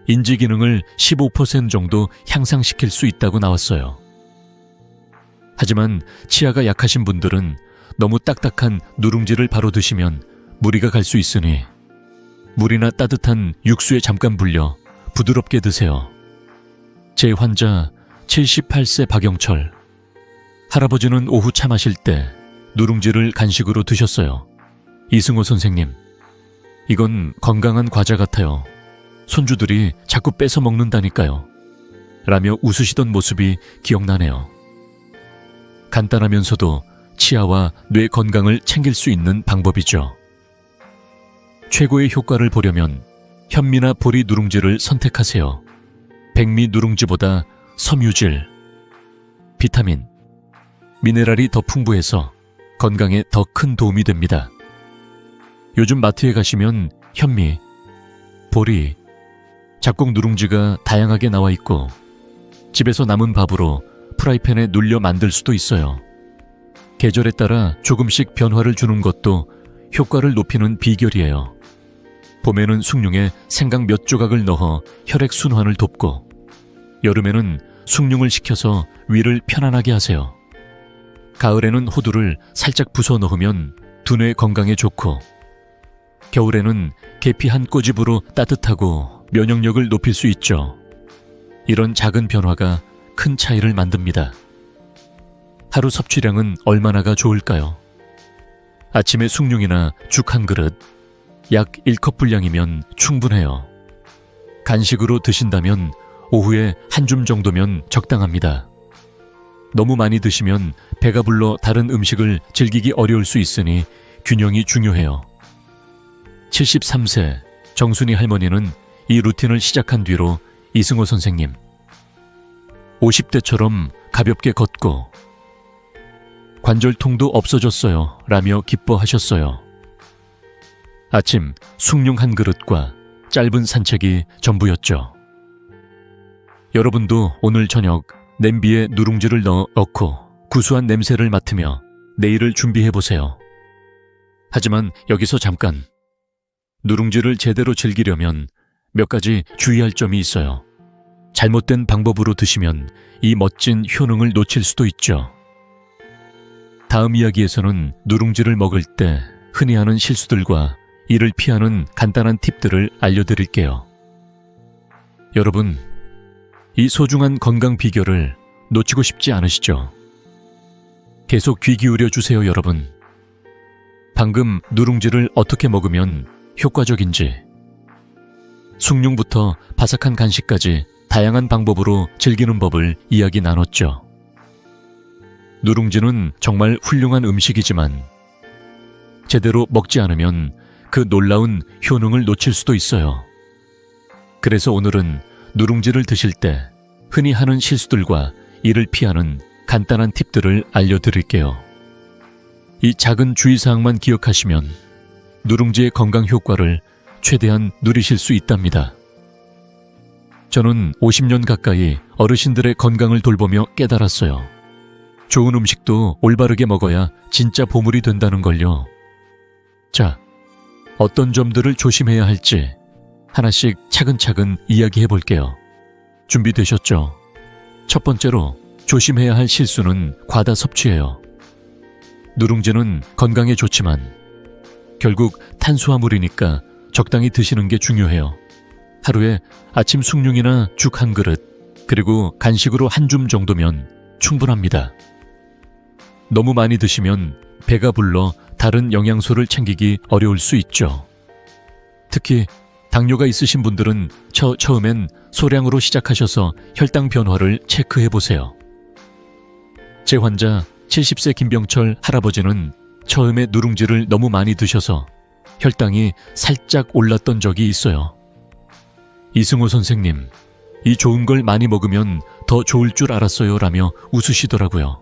인지 기능을 15% 정도 향상시킬 수 있다고 나왔어요. 하지만 치아가 약하신 분들은 너무 딱딱한 누룽지를 바로 드시면 무리가 갈 수 있으니 물이나 따뜻한 육수에 잠깐 불려 부드럽게 드세요. 제 환자 78세 박영철, 할아버지는 오후 차 마실 때 누룽지를 간식으로 드셨어요. 이승호 선생님, 이건 건강한 과자 같아요. 손주들이 자꾸 뺏어 먹는다니까요. 라며 웃으시던 모습이 기억나네요. 간단하면서도 치아와 뇌 건강을 챙길 수 있는 방법이죠. 최고의 효과를 보려면 현미나 보리 누룽지를 선택하세요. 백미 누룽지보다 섬유질, 비타민, 미네랄이 더 풍부해서 건강에 더 큰 도움이 됩니다. 요즘 마트에 가시면 현미, 보리, 잡곡 누룽지가 다양하게 나와 있고 집에서 남은 밥으로 프라이팬에 눌려 만들 수도 있어요. 계절에 따라 조금씩 변화를 주는 것도 효과를 높이는 비결이에요. 봄에는 숭늉에 생강 몇 조각을 넣어 혈액 순환을 돕고 여름에는 숭늉을 식혀서 위를 편안하게 하세요. 가을에는 호두를 살짝 부숴 넣으면 두뇌 건강에 좋고, 겨울에는 계피 한 꼬집으로 따뜻하고 면역력을 높일 수 있죠. 이런 작은 변화가 큰 차이를 만듭니다. 하루 섭취량은 얼마나가 좋을까요? 아침에 숭늉이나 죽 한 그릇, 약 1컵 분량이면 충분해요. 간식으로 드신다면 오후에 한 줌 정도면 적당합니다. 너무 많이 드시면 배가 불러 다른 음식을 즐기기 어려울 수 있으니 균형이 중요해요. 73세 정순이 할머니는 이 루틴을 시작한 뒤로 이승호 선생님, 50대처럼 가볍게 걷고 관절통도 없어졌어요 라며 기뻐하셨어요. 아침 숭늉 한 그릇과 짧은 산책이 전부였죠. 여러분도 오늘 저녁 냄비에 누룽지를 넣고 구수한 냄새를 맡으며 내일을 준비해보세요. 하지만 여기서 잠깐, 누룽지를 제대로 즐기려면 몇 가지 주의할 점이 있어요. 잘못된 방법으로 드시면 이 멋진 효능을 놓칠 수도 있죠. 다음 이야기에서는 누룽지를 먹을 때 흔히 하는 실수들과 이를 피하는 간단한 팁들을 알려드릴게요. 여러분, 이 소중한 건강 비결을 놓치고 싶지 않으시죠? 계속 귀 기울여 주세요, 여러분. 방금 누룽지를 어떻게 먹으면 효과적인지, 숭늉부터 바삭한 간식까지 다양한 방법으로 즐기는 법을 이야기 나눴죠. 누룽지는 정말 훌륭한 음식이지만 제대로 먹지 않으면 그 놀라운 효능을 놓칠 수도 있어요. 그래서 오늘은 누룽지를 드실 때 흔히 하는 실수들과 이를 피하는 간단한 팁들을 알려드릴게요. 이 작은 주의사항만 기억하시면 누룽지의 건강 효과를 최대한 누리실 수 있답니다. 저는 50년 가까이 어르신들의 건강을 돌보며 깨달았어요. 좋은 음식도 올바르게 먹어야 진짜 보물이 된다는 걸요. 자, 어떤 점들을 조심해야 할지 하나씩 차근차근 이야기해 볼게요. 준비되셨죠? 첫 번째로 조심해야 할 실수는 과다 섭취예요. 누룽지는 건강에 좋지만 결국 탄수화물이니까 적당히 드시는 게 중요해요. 하루에 아침 숭늉이나 죽 한 그릇, 그리고 간식으로 한 줌 정도면 충분합니다. 너무 많이 드시면 배가 불러 다른 영양소를 챙기기 어려울 수 있죠. 특히 당뇨가 있으신 분들은 처음엔 소량으로 시작하셔서 혈당 변화를 체크해 보세요. 제 환자 70세 김병철 할아버지는 처음에 누룽지를 너무 많이 드셔서 혈당이 살짝 올랐던 적이 있어요. 이승호 선생님, 이 좋은 걸 많이 먹으면 더 좋을 줄 알았어요 라며 웃으시더라고요.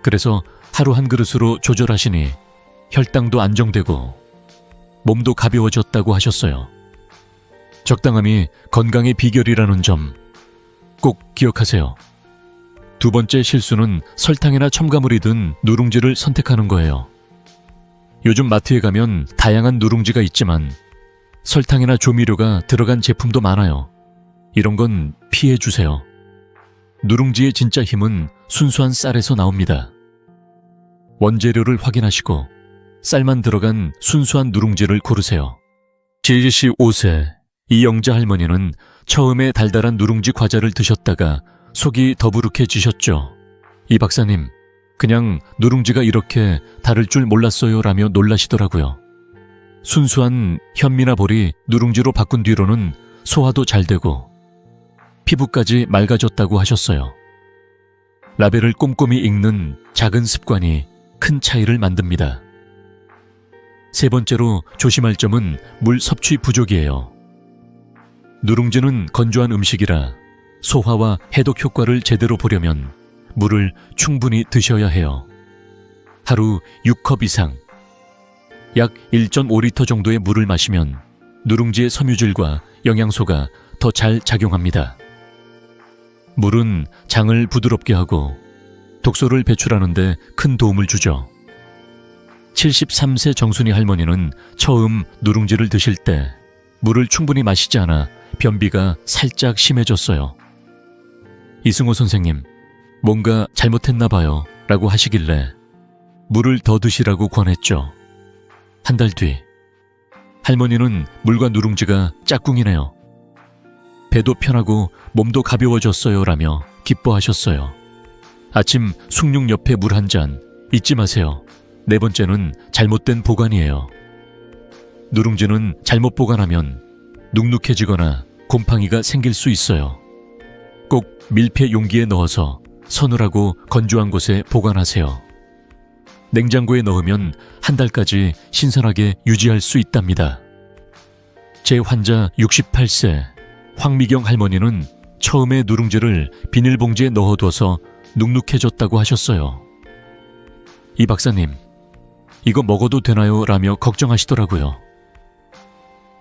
그래서 하루 한 그릇으로 조절하시니 혈당도 안정되고 몸도 가벼워졌다고 하셨어요. 적당함이 건강의 비결이라는 점 꼭 기억하세요. 두 번째 실수는 설탕이나 첨가물이 든 누룽지를 선택하는 거예요. 요즘 마트에 가면 다양한 누룽지가 있지만 설탕이나 조미료가 들어간 제품도 많아요. 이런 건 피해 주세요. 누룽지의 진짜 힘은 순수한 쌀에서 나옵니다. 원재료를 확인하시고 쌀만 들어간 순수한 누룽지를 고르세요. 75세 이영자 할머니는 처음에 달달한 누룽지 과자를 드셨다가 속이 더부룩해지셨죠. 이 박사님, 그냥 누룽지가 이렇게 다를 줄 몰랐어요 라며 놀라시더라고요. 순수한 현미나 보리 누룽지로 바꾼 뒤로는 소화도 잘 되고 피부까지 맑아졌다고 하셨어요. 라벨을 꼼꼼히 읽는 작은 습관이 큰 차이를 만듭니다. 세 번째로 조심할 점은 물 섭취 부족이에요. 누룽지는 건조한 음식이라 소화와 해독 효과를 제대로 보려면 물을 충분히 드셔야 해요. 하루 6컵 이상, 약 1.5리터 정도의 물을 마시면 누룽지의 섬유질과 영양소가 더 잘 작용합니다. 물은 장을 부드럽게 하고 독소를 배출하는 데 큰 도움을 주죠. 73세 정순이 할머니는 처음 누룽지를 드실 때 물을 충분히 마시지 않아 변비가 살짝 심해졌어요. 이승호 선생님, 뭔가 잘못했나 봐요 라고 하시길래 물을 더 드시라고 권했죠. 한 달 뒤, 할머니는 물과 누룽지가 짝꿍이네요. 배도 편하고 몸도 가벼워졌어요 라며 기뻐하셨어요. 아침 숭늉 옆에 물 한 잔 잊지 마세요. 네 번째는 잘못된 보관이에요. 누룽지는 잘못 보관하면 눅눅해지거나 곰팡이가 생길 수 있어요. 꼭 밀폐 용기에 넣어서 서늘하고 건조한 곳에 보관하세요. 냉장고에 넣으면 한 달까지 신선하게 유지할 수 있답니다. 제 환자 68세 황미경 할머니는 처음에 누룽지를 비닐봉지에 넣어둬서 눅눅해졌다고 하셨어요. 이 박사님, 이거 먹어도 되나요? 라며 걱정하시더라고요.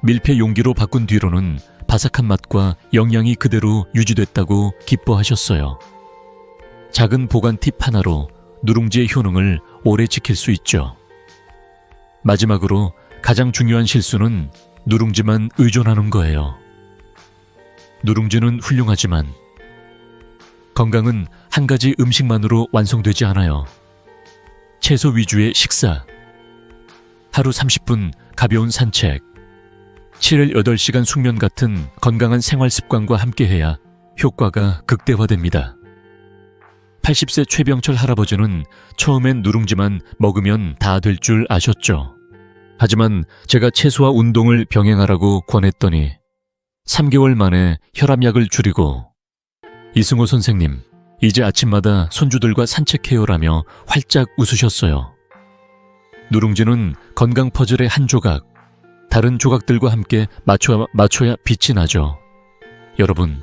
밀폐 용기로 바꾼 뒤로는 바삭한 맛과 영양이 그대로 유지됐다고 기뻐하셨어요. 작은 보관 팁 하나로 누룽지의 효능을 오래 지킬 수 있죠. 마지막으로 가장 중요한 실수는 누룽지만 의존하는 거예요. 누룽지는 훌륭하지만 건강은 한 가지 음식만으로 완성되지 않아요. 채소 위주의 식사, 하루 30분 가벼운 산책, 7일 8시간 숙면 같은 건강한 생활 습관과 함께해야 효과가 극대화됩니다. 80세 최병철 할아버지는 처음엔 누룽지만 먹으면 다 될 줄 아셨죠. 하지만 제가 채소와 운동을 병행하라고 권했더니 3개월 만에 혈압약을 줄이고 이승호 선생님, 이제 아침마다 손주들과 산책해요라며 활짝 웃으셨어요. 누룽지는 건강 퍼즐의 한 조각, 다른 조각들과 함께 맞춰야 빛이 나죠. 여러분,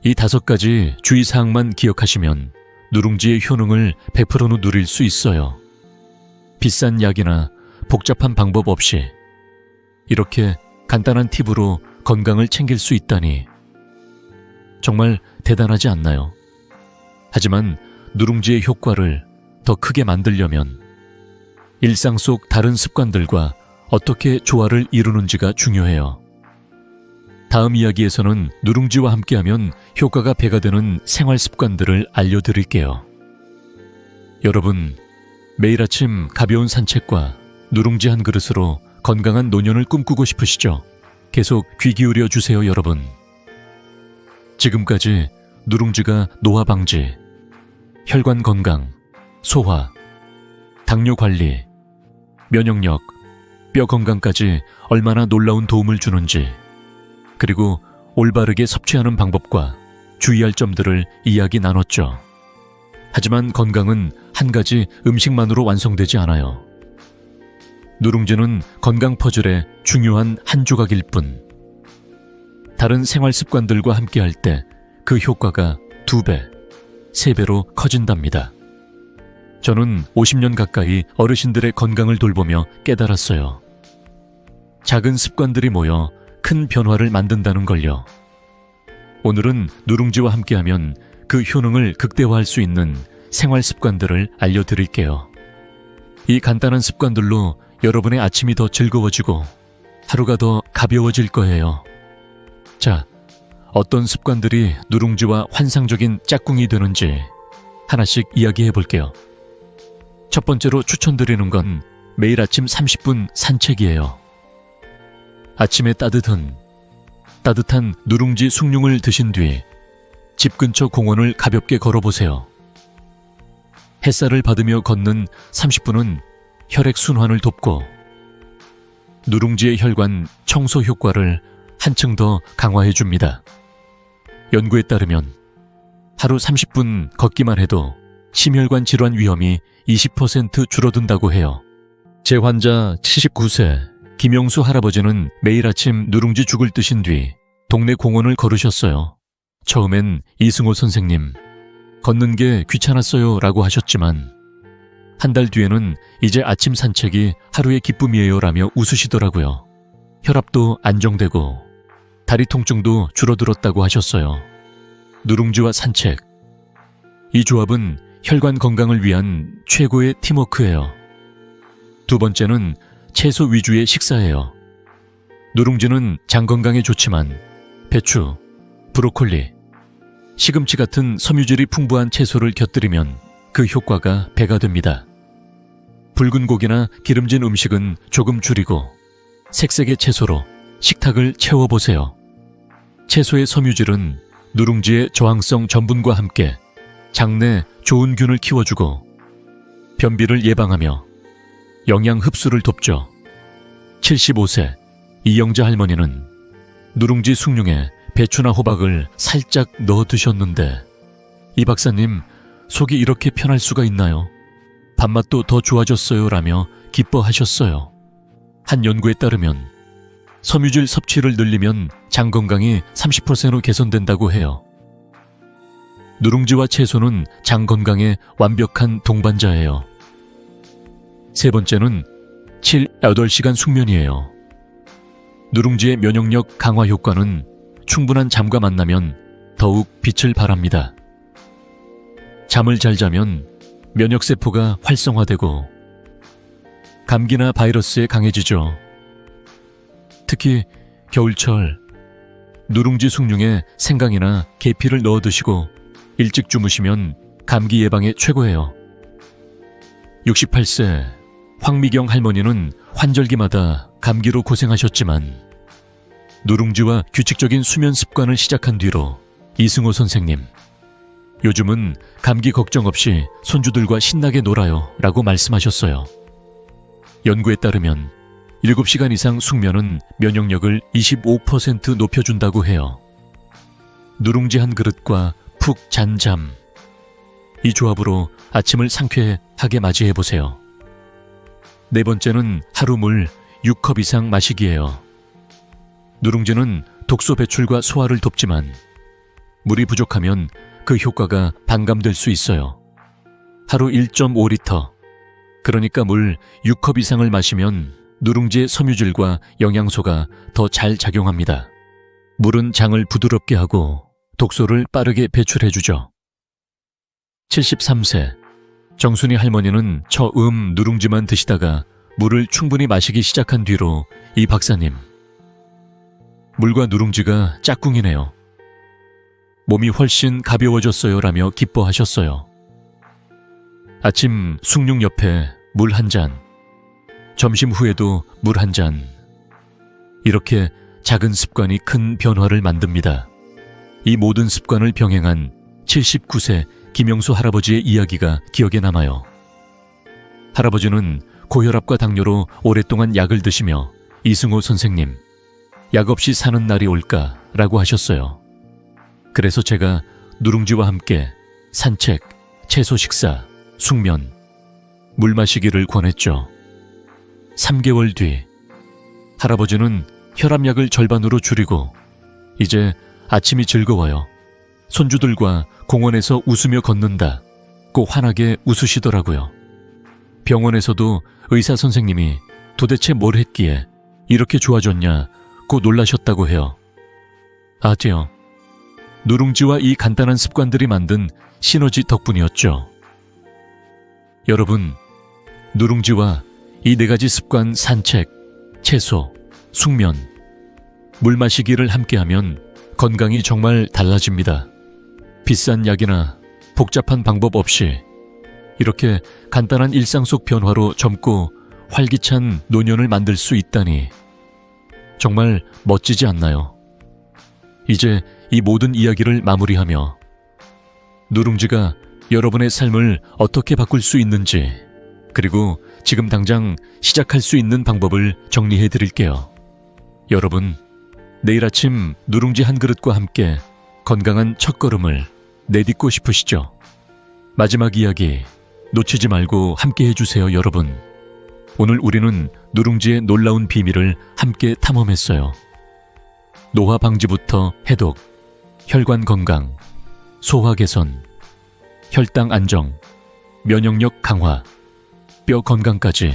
이 5가지 주의사항만 기억하시면 누룽지의 효능을 100%는 누릴 수 있어요. 비싼 약이나 복잡한 방법 없이 이렇게 간단한 팁으로 건강을 챙길 수 있다니 정말 대단하지 않나요? 하지만 누룽지의 효과를 더 크게 만들려면 일상 속 다른 습관들과 어떻게 조화를 이루는지가 중요해요. 다음 이야기에서는 누룽지와 함께하면 효과가 배가 되는 생활 습관들을 알려드릴게요. 여러분, 매일 아침 가벼운 산책과 누룽지 한 그릇으로 건강한 노년을 꿈꾸고 싶으시죠? 계속 귀 기울여 주세요, 여러분. 지금까지 누룽지가 노화 방지, 혈관 건강, 소화, 당뇨 관리, 면역력, 뼈 건강까지 얼마나 놀라운 도움을 주는지, 그리고 올바르게 섭취하는 방법과 주의할 점들을 이야기 나눴죠. 하지만 건강은 한 가지 음식만으로 완성되지 않아요. 누룽지는 건강 퍼즐의 중요한 한 조각일 뿐. 다른 생활 습관들과 함께할 때 그 효과가 2배, 3배로 커진답니다. 저는 50년 가까이 어르신들의 건강을 돌보며 깨달았어요. 작은 습관들이 모여 큰 변화를 만든다는 걸요. 오늘은 누룽지와 함께하면 그 효능을 극대화할 수 있는 생활 습관들을 알려드릴게요. 이 간단한 습관들로 여러분의 아침이 더 즐거워지고 하루가 더 가벼워질 거예요. 자, 어떤 습관들이 누룽지와 환상적인 짝꿍이 되는지 하나씩 이야기해 볼게요. 첫 번째로 추천드리는 건 매일 아침 30분 산책이에요. 아침에 따뜻한 누룽지 숭늉을 드신 뒤 집 근처 공원을 가볍게 걸어보세요. 햇살을 받으며 걷는 30분은 혈액 순환을 돕고 누룽지의 혈관 청소 효과를 한층 더 강화해 줍니다. 연구에 따르면 하루 30분 걷기만 해도 심혈관 질환 위험이 20% 줄어든다고 해요. 제 환자 79세 김영수 할아버지는 매일 아침 누룽지 죽을 드신 뒤 동네 공원을 걸으셨어요. 처음엔 이승호 선생님, 걷는 게 귀찮았어요 라고 하셨지만 한 달 뒤에는 이제 아침 산책이 하루의 기쁨이에요 라며 웃으시더라고요. 혈압도 안정되고 다리 통증도 줄어들었다고 하셨어요. 누룽지와 산책, 이 조합은 혈관 건강을 위한 최고의 팀워크예요. 두 번째는 채소 위주의 식사예요. 누룽지는 장 건강에 좋지만 배추, 브로콜리, 시금치 같은 섬유질이 풍부한 채소를 곁들이면 그 효과가 배가 됩니다. 붉은 고기나 기름진 음식은 조금 줄이고 색색의 채소로 식탁을 채워보세요. 채소의 섬유질은 누룽지의 저항성 전분과 함께 장내 좋은 균을 키워주고 변비를 예방하며 영양 흡수를 돕죠. 75세 이영자 할머니는 누룽지 숭늉에 배추나 호박을 살짝 넣어 드셨는데 이 박사님, 속이 이렇게 편할 수가 있나요? 밥맛도 더 좋아졌어요 라며 기뻐하셨어요. 한 연구에 따르면 섬유질 섭취를 늘리면 장 건강이 30% 개선된다고 해요. 누룽지와 채소는 장 건강에 완벽한 동반자예요. 세 번째는 7-8시간 숙면이에요. 누룽지의 면역력 강화 효과는 충분한 잠과 만나면 더욱 빛을 발합니다. 잠을 잘 자면 면역세포가 활성화되고 감기나 바이러스에 강해지죠. 특히 겨울철 누룽지 숭늉에 생강이나 계피를 넣어 드시고 일찍 주무시면 감기 예방에 최고예요. 68세 황미경 할머니는 환절기마다 감기로 고생하셨지만 누룽지와 규칙적인 수면 습관을 시작한 뒤로 이승호 선생님, 요즘은 감기 걱정 없이 손주들과 신나게 놀아요 라고 말씀하셨어요. 연구에 따르면 7시간 이상 숙면은 면역력을 25% 높여준다고 해요. 누룽지 한 그릇과 푹 잔 잠, 이 조합으로 아침을 상쾌하게 맞이해보세요. 네 번째는 하루 물 6컵 이상 마시기예요. 누룽지는 독소 배출과 소화를 돕지만 물이 부족하면 그 효과가 반감될 수 있어요. 하루 1.5리터, 그러니까 물 6컵 이상을 마시면 누룽지의 섬유질과 영양소가 더 잘 작용합니다. 물은 장을 부드럽게 하고 독소를 빠르게 배출해주죠. 73세 정순이 할머니는 처음 누룽지만 드시다가 물을 충분히 마시기 시작한 뒤로 이 박사님, 물과 누룽지가 짝꿍이네요. 몸이 훨씬 가벼워졌어요 라며 기뻐하셨어요. 아침 숭늉 옆에 물 한 잔, 점심 후에도 물 한 잔, 이렇게 작은 습관이 큰 변화를 만듭니다. 이 모든 습관을 병행한 79세 김영수 할아버지의 이야기가 기억에 남아요. 할아버지는 고혈압과 당뇨로 오랫동안 약을 드시며 이승호 선생님, 약 없이 사는 날이 올까 라고 하셨어요. 그래서 제가 누룽지와 함께 산책, 채소 식사, 숙면, 물 마시기를 권했죠. 3개월 뒤 할아버지는 혈압약을 절반으로 줄이고 이제 아침이 즐거워요. 손주들과 공원에서 웃으며 걷는다고 환하게 웃으시더라고요. 병원에서도 의사 선생님이 도대체 뭘 했기에 이렇게 좋아졌냐고 놀라셨다고 해요. 아디요. 누룽지와 이 간단한 습관들이 만든 시너지 덕분이었죠. 여러분, 누룽지와 이 4가지 습관 산책, 채소, 숙면, 물 마시기를 함께하면 건강이 정말 달라집니다. 비싼 약이나 복잡한 방법 없이 이렇게 간단한 일상 속 변화로 젊고 활기찬 노년을 만들 수 있다니 정말 멋지지 않나요? 이제 이 모든 이야기를 마무리하며 누룽지가 여러분의 삶을 어떻게 바꿀 수 있는지, 그리고 지금 당장 시작할 수 있는 방법을 정리해 드릴게요. 여러분, 내일 아침 누룽지 한 그릇과 함께 건강한 첫걸음을 내딛고 싶으시죠? 마지막 이야기 놓치지 말고 함께 해주세요, 여러분. 오늘 우리는 누룽지의 놀라운 비밀을 함께 탐험했어요. 노화 방지부터 해독, 혈관 건강, 소화 개선, 혈당 안정, 면역력 강화, 뼈 건강까지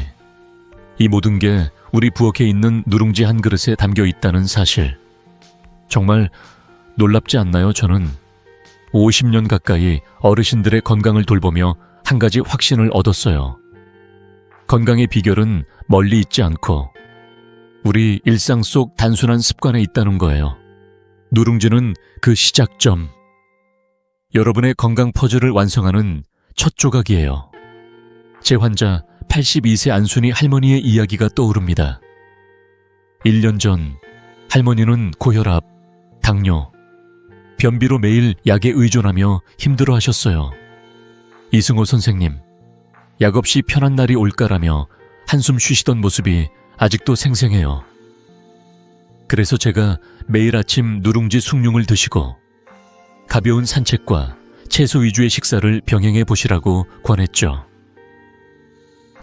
이 모든 게 우리 부엌에 있는 누룽지 한 그릇에 담겨 있다는 사실. 정말 놀랍지 않나요? 저는 50년 가까이 어르신들의 건강을 돌보며 한 가지 확신을 얻었어요. 건강의 비결은 멀리 있지 않고 우리 일상 속 단순한 습관에 있다는 거예요. 누룽지는 그 시작점. 여러분의 건강 퍼즐을 완성하는 첫 조각이에요. 제 환자 82세 안순이 할머니의 이야기가 떠오릅니다. 1년 전 할머니는 고혈압, 당뇨, 변비로 매일 약에 의존하며 힘들어 하셨어요. 이승호 선생님, 약 없이 편한 날이 올까라며 한숨 쉬시던 모습이 아직도 생생해요. 그래서 제가 매일 아침 누룽지 숭늉을 드시고 가벼운 산책과 채소 위주의 식사를 병행해 보시라고 권했죠.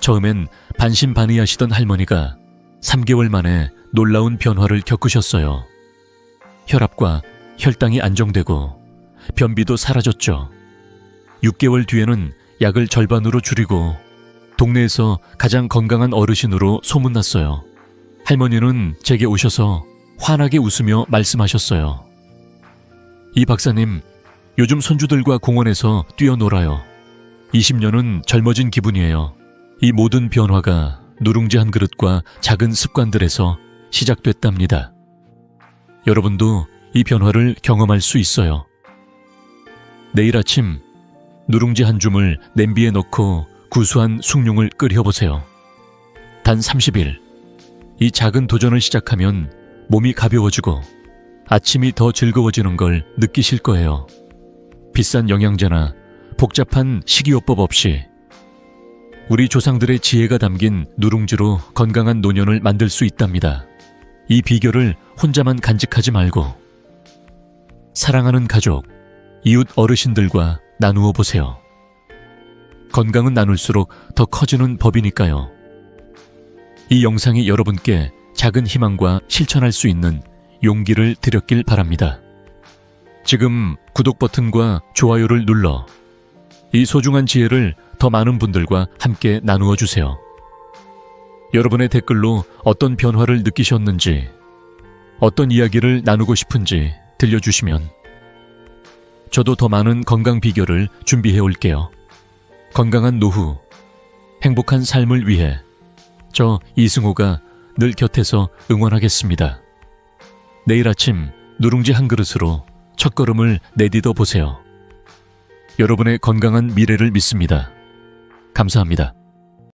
처음엔 반신반의하시던 할머니가 3개월 만에 놀라운 변화를 겪으셨어요. 혈압과 혈당이 안정되고 변비도 사라졌죠. 6개월 뒤에는 약을 절반으로 줄이고 동네에서 가장 건강한 어르신으로 소문났어요. 할머니는 제게 오셔서 환하게 웃으며 말씀하셨어요. 이 박사님, 요즘 손주들과 공원에서 뛰어놀아요. 20년은 젊어진 기분이에요. 이 모든 변화가 누룽지 한 그릇과 작은 습관들에서 시작됐답니다. 여러분도 이 변화를 경험할 수 있어요. 내일 아침 누룽지 한 줌을 냄비에 넣고 구수한 숭늉을 끓여보세요. 단 30일, 이 작은 도전을 시작하면 몸이 가벼워지고 아침이 더 즐거워지는 걸 느끼실 거예요. 비싼 영양제나 복잡한 식이요법 없이 우리 조상들의 지혜가 담긴 누룽지로 건강한 노년을 만들 수 있답니다. 이 비결을 혼자만 간직하지 말고 사랑하는 가족, 이웃 어르신들과 나누어 보세요. 건강은 나눌수록 더 커지는 법이니까요. 이 영상이 여러분께 작은 희망과 실천할 수 있는 용기를 드렸길 바랍니다. 지금 구독 버튼과 좋아요를 눌러 이 소중한 지혜를 더 많은 분들과 함께 나누어 주세요. 여러분의 댓글로 어떤 변화를 느끼셨는지, 어떤 이야기를 나누고 싶은지 들려주시면 저도 더 많은 건강 비결을 준비해 올게요. 건강한 노후, 행복한 삶을 위해 저 이승호가 늘 곁에서 응원하겠습니다. 내일 아침 누룽지 한 그릇으로 첫걸음을 내딛어 보세요. 여러분의 건강한 미래를 믿습니다. 감사합니다.